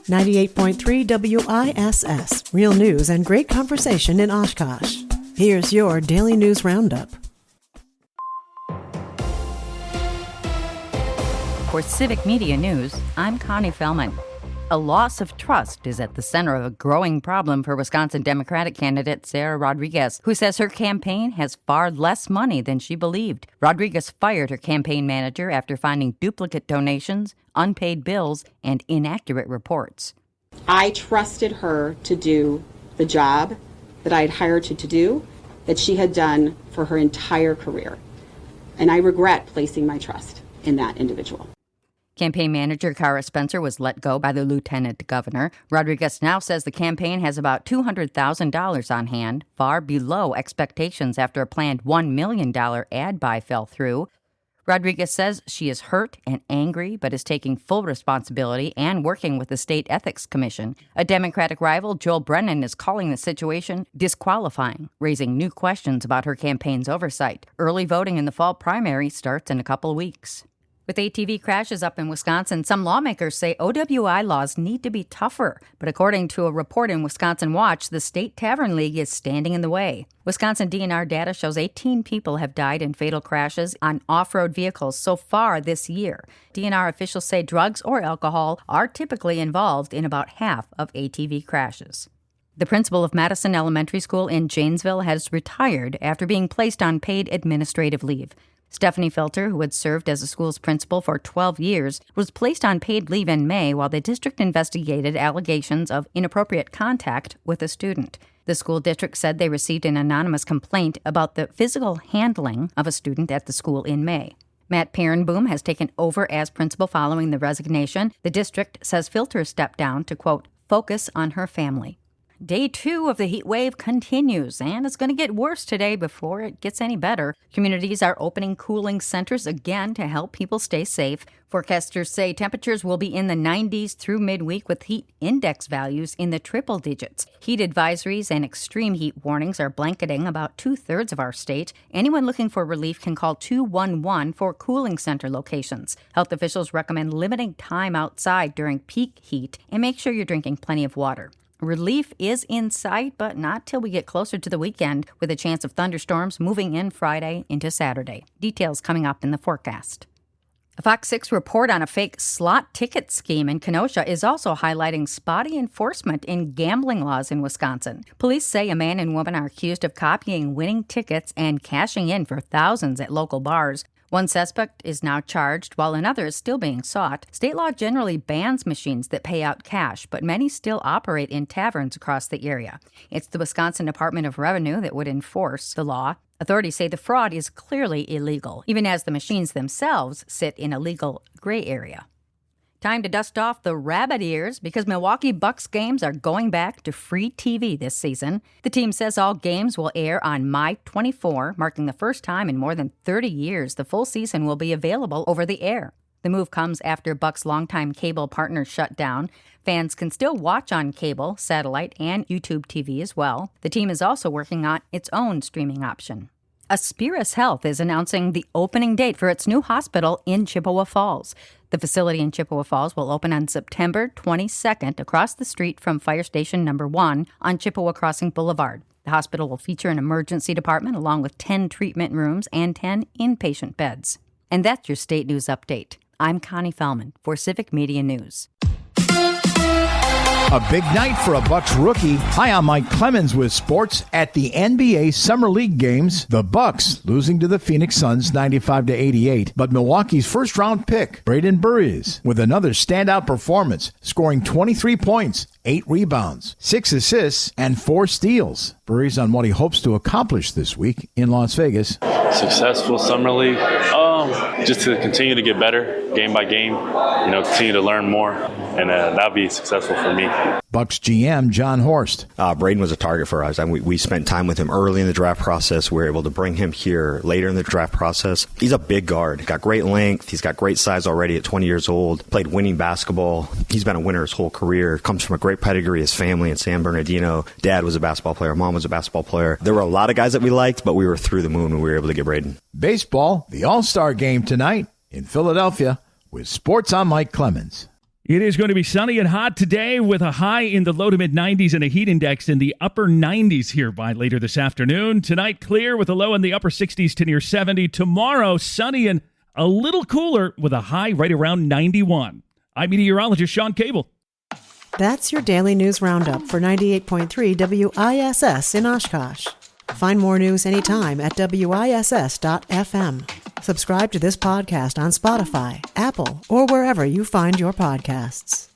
98.3 WISS. Real news and great conversation in Oshkosh. Here's your Daily News Roundup. For Civic Media News, I'm Connie Fellman. A loss of trust is at the center of a growing problem for Wisconsin Democratic candidate Sarah Rodriguez, who says her campaign has far less money than she believed. Rodriguez fired her campaign manager after finding duplicate donations, unpaid bills, and inaccurate reports. I trusted her to do the job that I had hired her to do, that she had done for her entire career. And I regret placing my trust in that individual. Campaign manager Cara Spencer was let go by the lieutenant governor. Rodriguez now says the campaign has about $200,000 on hand, far below expectations after a planned $1 million ad buy fell through. Rodriguez says she is hurt and angry, but is taking full responsibility and working with the State Ethics Commission. A Democratic rival, Joel Brennan, is calling the situation disqualifying, raising new questions about her campaign's oversight. Early voting in the fall primary starts in a couple weeks. With ATV crashes up in Wisconsin, some lawmakers say OWI laws need to be tougher. But according to a report in Wisconsin Watch, the State Tavern League is standing in the way. Wisconsin DNR data shows 18 people have died in fatal crashes on off-road vehicles so far this year. DNR officials say drugs or alcohol are typically involved in about half of ATV crashes. The principal of Madison Elementary School in Janesville has retired after being placed on paid administrative leave. Stephanie Felter, who had served as the school's principal for 12 years, was placed on paid leave in May while the district investigated allegations of inappropriate contact with a student. The school district said they received an anonymous complaint about the physical handling of a student at the school in May. Matt Perenboom has taken over as principal following the resignation. The district says Felter stepped down to, quote, focus on her family. Day 2 of the heat wave continues, and it's going to get worse today before it gets any better. Communities are opening cooling centers again to help people stay safe. Forecasters say temperatures will be in the 90s through midweek with heat index values in the triple digits. Heat advisories and extreme heat warnings are blanketing about 2/3 of our state. Anyone looking for relief can call 211 for cooling center locations. Health officials recommend limiting time outside during peak heat and make sure you're drinking plenty of water. Relief is in sight, but not till we get closer to the weekend, with a chance of thunderstorms moving in Friday into Saturday. Details coming up in the forecast. A Fox 6 report on a fake slot ticket scheme in Kenosha is also highlighting spotty enforcement in gambling laws in Wisconsin. Police say a man and woman are accused of copying winning tickets and cashing in for thousands at local bars. One suspect is now charged, while another is still being sought. State law generally bans machines that pay out cash, but many still operate in taverns across the area. It's the Wisconsin Department of Revenue that would enforce the law. Authorities say the fraud is clearly illegal, even as the machines themselves sit in a legal gray area. Time to dust off the rabbit ears because Milwaukee Bucks games are going back to free TV this season. The team says all games will air on My24, marking the first time in more than 30 years the full season will be available over the air. The move comes after Bucks' longtime cable partners shut down. Fans can still watch on cable, satellite, and YouTube TV as well. The team is also working on its own streaming option. Aspiris Health is announcing the opening date for its new hospital in Chippewa Falls. The facility in Chippewa Falls will open on September 22nd across the street from Fire Station Number 1 on Chippewa Crossing Boulevard. The hospital will feature an emergency department along with 10 treatment rooms and 10 inpatient beds. And that's your state news update. I'm Connie Fellman for Civic Media News. A big night for a Bucks rookie. Hi, I'm Mike Clemens with sports. At the NBA Summer League games, the Bucks losing to the Phoenix Suns 95-88. But Milwaukee's first-round pick, Braden Burries, with another standout performance, scoring 23 points, 8 rebounds, 6 assists, and 4 steals. Burries on what he hopes to accomplish this week in Las Vegas. Successful Summer League. Just to continue to get better game by game, continue to learn more, and that'll be successful for me. Bucks GM John Horst. Braden was a target for us. We spent time with him early in the draft process. We were able to bring him here later in the draft process. He's a big guard. Got great length. He's got great size already at 20 years old. Played winning basketball. He's been a winner his whole career. Comes from a great pedigree. His family in San Bernardino. Dad was a basketball player. Mom was a basketball player. There were a lot of guys that we liked, but we were through the moon when we were able to get Braden. Baseball, the All-Star game tonight in Philadelphia with Sports. I'm Mike Clemens. It is going to be sunny and hot today with a high in the low to mid-90s and a heat index in the upper 90s here by later this afternoon. Tonight, clear with a low in the upper 60s to near 70. Tomorrow, sunny and a little cooler with a high right around 91. I'm meteorologist Sean Cable. That's your daily news roundup for 98.3 WISS in Oshkosh. Find more news anytime at WISS.FM. Subscribe to this podcast on Spotify, Apple, or wherever you find your podcasts.